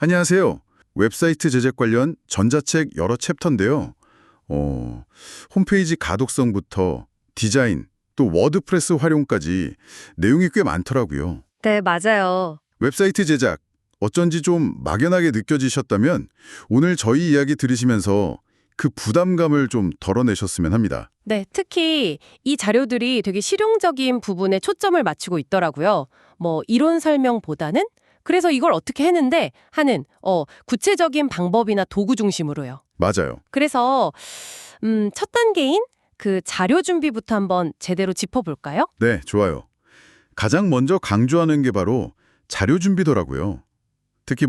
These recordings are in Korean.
안녕하세요. 웹사이트 제작 관련 전자책 여러 챕터인데요. 홈페이지 가독성부터 디자인, 또 워드프레스 활용까지 내용이 꽤 많더라고요. 네, 맞아요. 웹사이트 제작, 어쩐지 좀 막연하게 느껴지셨다면 오늘 저희 이야기 들으시면서 그 부담감을 좀 덜어내셨으면 합니다. 네, 특히 이 자료들이 되게 실용적인 부분에 초점을 맞추고 있더라고요. 뭐 이론 설명보다는 그래서 이걸 어떻게 했는데 하는 구체적인 방법이나 도구 중심으로요. 맞아요. 그래서 첫 단계인 그 자료 준비부터 한번 제대로 짚어볼까요? 네, 좋아요. 가장 먼저 강조하는 게 바로 자료 준비더라고요. 특히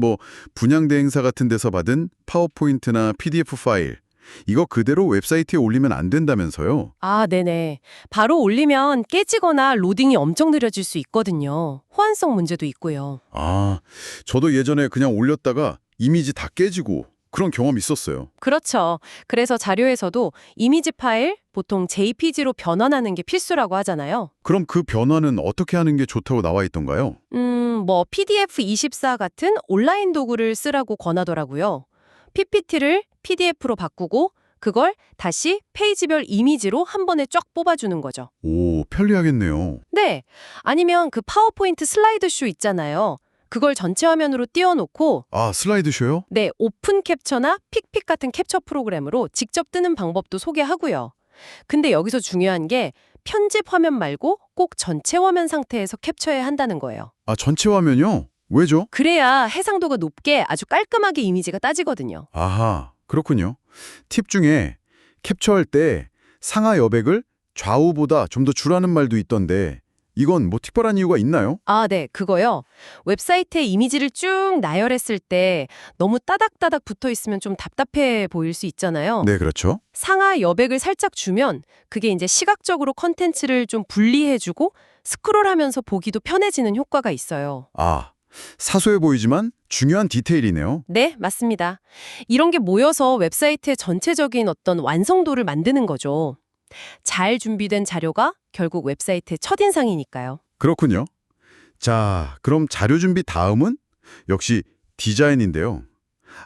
분양대 행사 같은 데서 받은 파워포인트나 PDF 파일, 이거 그대로 웹사이트에 올리면 안 된다면서요? 아, 네네. 바로 올리면 깨지거나 로딩이 엄청 느려질 수 있거든요. 호환성 문제도 있고요. 아, 저도 예전에 그냥 올렸다가 이미지 다 깨지고 그런 경험 있었어요. 그렇죠. 그래서 자료에서도 이미지 파일, 보통 JPG로 변환하는 게 필수라고 하잖아요. 그럼 그 변화는 어떻게 하는 게 좋다고 나와 있던가요? PDF24 같은 온라인 도구를 쓰라고 권하더라고요. PPT를 PDF로 바꾸고 그걸 다시 페이지별 이미지로 한 번에 쫙 뽑아주는 거죠. 오, 편리하겠네요. 네. 아니면 그 파워포인트 슬라이드쇼 있잖아요. 그걸 전체 화면으로 띄워놓고 아, 슬라이드쇼요? 네, 오픈 캡처나 픽픽 같은 캡처 프로그램으로 직접 뜨는 방법도 소개하고요. 근데 여기서 중요한 게 편집 화면 말고 꼭 전체 화면 상태에서 캡처해야 한다는 거예요. 아, 전체 화면요? 왜죠? 그래야 해상도가 높게 아주 깔끔하게 이미지가 따지거든요. 아하, 그렇군요. 팁 중에 캡처할 때 상하 여백을 좌우보다 좀 더 주라는 말도 있던데 이건 특별한 이유가 있나요? 아, 네, 그거요. 웹사이트에 이미지를 쭉 나열했을 때 너무 따닥따닥 붙어 있으면 좀 답답해 보일 수 있잖아요. 네, 그렇죠. 상하 여백을 살짝 주면 그게 이제 시각적으로 컨텐츠를 좀 분리해주고 스크롤하면서 보기도 편해지는 효과가 있어요. 아, 사소해 보이지만 중요한 디테일이네요. 네, 맞습니다. 이런 게 모여서 웹사이트의 전체적인 어떤 완성도를 만드는 거죠. 잘 준비된 자료가 결국 웹사이트의 첫인상이니까요. 그렇군요. 자, 그럼 자료 준비 다음은 역시 디자인인데요.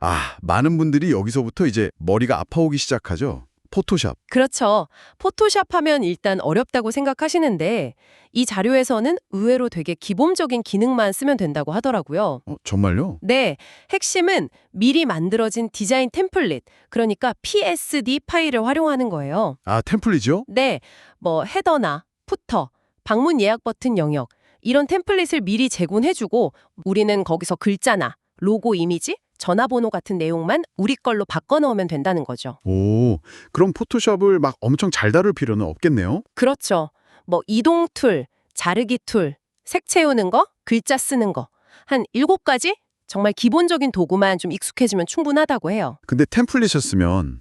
아, 많은 분들이 여기서부터 이제 머리가 아파오기 시작하죠. 포토샵. 그렇죠. 포토샵 하면 일단 어렵다고 생각하시는데 이 자료에서는 의외로 되게 기본적인 기능만 쓰면 된다고 하더라고요. 정말요? 네, 핵심은 미리 만들어진 디자인 템플릿, 그러니까 PSD 파일을 활용하는 거예요. 아, 템플릿이요? 네, 뭐 헤더나 푸터, 방문 예약 버튼 영역 이런 템플릿을 미리 제공해주고 우리는 거기서 글자나 로고 이미지, 전화번호 같은 내용만 우리 걸로 바꿔넣으면 된다는 거죠. 오, 그럼 포토샵을 막 엄청 잘 다룰 필요는 없겠네요? 그렇죠. 뭐 이동 툴, 자르기 툴, 색 채우는 거, 글자 쓰는 거 한 7가지? 정말 기본적인 도구만 좀 익숙해지면 충분하다고 해요. 근데 템플릿이었으면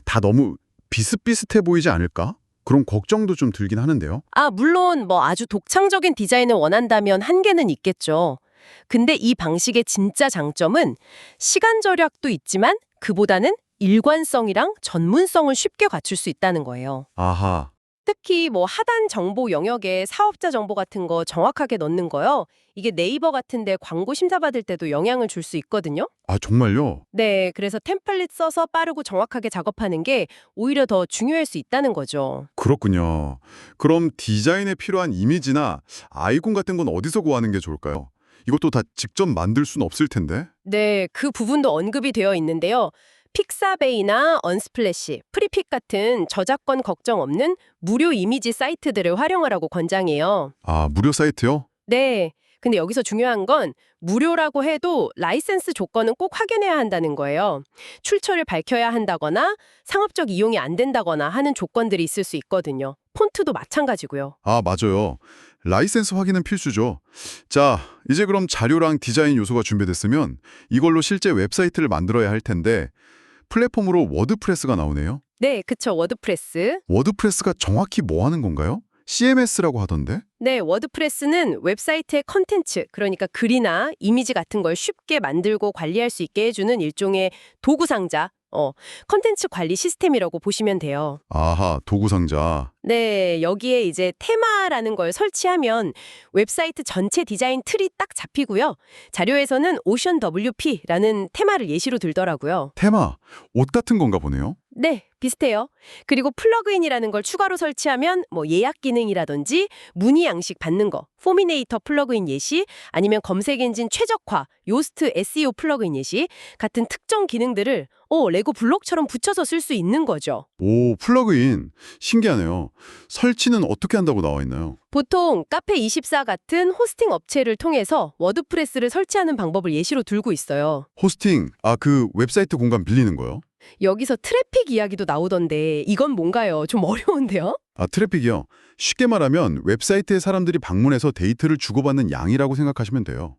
다 너무 비슷비슷해 보이지 않을까? 그런 걱정도 좀 들긴 하는데요. 아, 물론 뭐 아주 독창적인 디자인을 원한다면 한계는 있겠죠. 근데 이 방식의 진짜 장점은 시간 절약도 있지만 그보다는 일관성이랑 전문성을 쉽게 갖출 수 있다는 거예요. 아하, 특히 뭐 하단 정보 영역에 사업자 정보 같은 거 정확하게 넣는 거요. 이게 네이버 같은 데 광고 심사받을 때도 영향을 줄 수 있거든요. 아 정말요? 네, 그래서 템플릿 써서 빠르고 정확하게 작업하는 게 오히려 더 중요할 수 있다는 거죠. 그렇군요. 그럼 디자인에 필요한 이미지나 아이콘 같은 건 어디서 구하는 게 좋을까요? 이것도 다 직접 만들 수는 없을 텐데. 네, 그 부분도 언급이 되어 있는데요. 픽사베이나 언스플래시, 프리픽 같은 저작권 걱정 없는 무료 이미지 사이트들을 활용하라고 권장해요. 아, 무료 사이트요? 네. 근데 여기서 중요한 건 무료라고 해도 라이센스 조건은 꼭 확인해야 한다는 거예요. 출처를 밝혀야 한다거나 상업적 이용이 안 된다거나 하는 조건들이 있을 수 있거든요. 폰트도 마찬가지고요. 아, 맞아요. 라이센스 확인은 필수죠. 자, 이제 그럼 자료랑 디자인 요소가 준비됐으면 이걸로 실제 웹사이트를 만들어야 할 텐데 플랫폼으로 워드프레스가 나오네요. 네, 그쵸. 워드프레스. 워드프레스가 정확히 뭐 하는 건가요? CMS라고 하던데? 네, 워드프레스는 웹사이트의 컨텐츠, 그러니까 글이나 이미지 같은 걸 쉽게 만들고 관리할 수 있게 해주는 일종의 도구 상자, 컨텐츠 관리 시스템이라고 보시면 돼요. 아하, 도구 상자. 네, 여기에 이제 테마라는 걸 설치하면 웹사이트 전체 디자인 틀이 딱 잡히고요. 자료에서는 오션 WP라는 테마를 예시로 들더라고요. 테마, 옷 같은 건가 보네요. 네, 비슷해요. 그리고 플러그인이라는 걸 추가로 설치하면 뭐 예약 기능이라든지 문의 양식 받는 거, 포미네이터 플러그인 예시, 아니면 검색 엔진 최적화, 요스트 SEO 플러그인 예시 같은 특정 기능들을 레고 블록처럼 붙여서 쓸 수 있는 거죠. 오, 플러그인. 신기하네요. 설치는 어떻게 한다고 나와 있나요? 보통 카페24 같은 호스팅 업체를 통해서 워드프레스를 설치하는 방법을 예시로 들고 있어요. 호스팅, 그 웹사이트 공간 빌리는 거요? 여기서 트래픽 이야기도 나오던데 이건 뭔가요? 좀 어려운데요? 트래픽이요. 쉽게 말하면 웹사이트에 사람들이 방문해서 데이터를 주고받는 양이라고 생각하시면 돼요.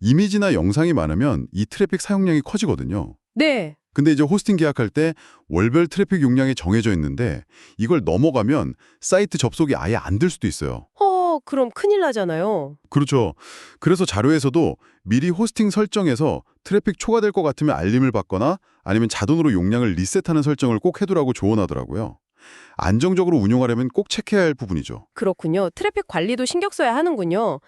이미지나 영상이 많으면 이 트래픽 사용량이 커지거든요. 네. 근데 이제 호스팅 계약할 때 월별 트래픽 용량이 정해져 있는데 이걸 넘어가면 사이트 접속이 아예 안 될 수도 있어요. 그럼 큰일 나잖아요. 그렇죠. 그래서 자료에서도 미리 호스팅 설정에서 트래픽 초과될 것 같으면 알림을 받거나 아니면 자동으로 용량을 리셋하는 설정을 꼭 해두라고 조언하더라고요. 안정적으로 운용하려면 꼭 체크해야 할 부분이죠. 그렇군요. 트래픽 관리도 신경 써야 하는군요.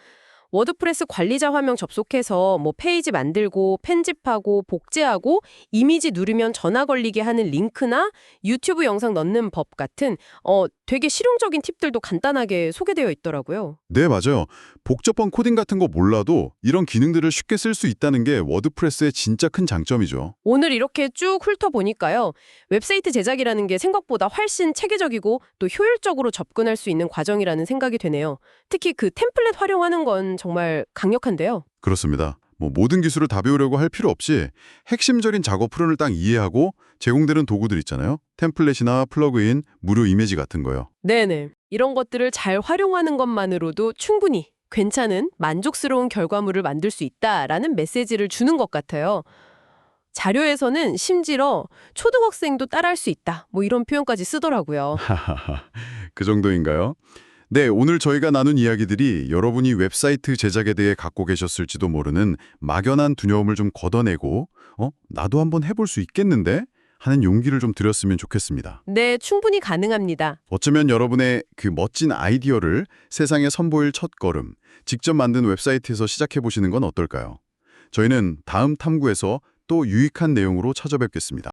워드프레스 관리자 화면 접속해서 뭐 페이지 만들고 편집하고 복제하고 이미지 누르면 전화 걸리게 하는 링크나 유튜브 영상 넣는 법 같은 되게 실용적인 팁들도 간단하게 소개되어 있더라고요. 네, 맞아요. 복잡한 코딩 같은 거 몰라도 이런 기능들을 쉽게 쓸 수 있다는 게 워드프레스의 진짜 큰 장점이죠. 오늘 이렇게 쭉 훑어보니까요. 웹사이트 제작이라는 게 생각보다 훨씬 체계적이고 또 효율적으로 접근할 수 있는 과정이라는 생각이 되네요. 특히 그 템플릿 활용하는 건 정말 강력한데요. 그렇습니다. 모든 기술을 다 배우려고 할 필요 없이 핵심적인 작업 흐름을 딱 이해하고 제공되는 도구들 있잖아요. 템플릿이나 플러그인, 무료 이미지 같은 거요. 네네. 이런 것들을 잘 활용하는 것만으로도 충분히 괜찮은 만족스러운 결과물을 만들 수 있다라는 메시지를 주는 것 같아요. 자료에서는 심지어 초등학생도 따라할 수 있다. 뭐 이런 표현까지 쓰더라고요. 그 정도인가요? 네, 오늘 저희가 나눈 이야기들이 여러분이 웹사이트 제작에 대해 갖고 계셨을지도 모르는 막연한 두려움을 좀 걷어내고 나도 한번 해볼 수 있겠는데? 하는 용기를 좀 드렸으면 좋겠습니다. 네, 충분히 가능합니다. 어쩌면 여러분의 그 멋진 아이디어를 세상에 선보일 첫걸음, 직접 만든 웹사이트에서 시작해보시는 건 어떨까요? 저희는 다음 탐구에서 또 유익한 내용으로 찾아뵙겠습니다.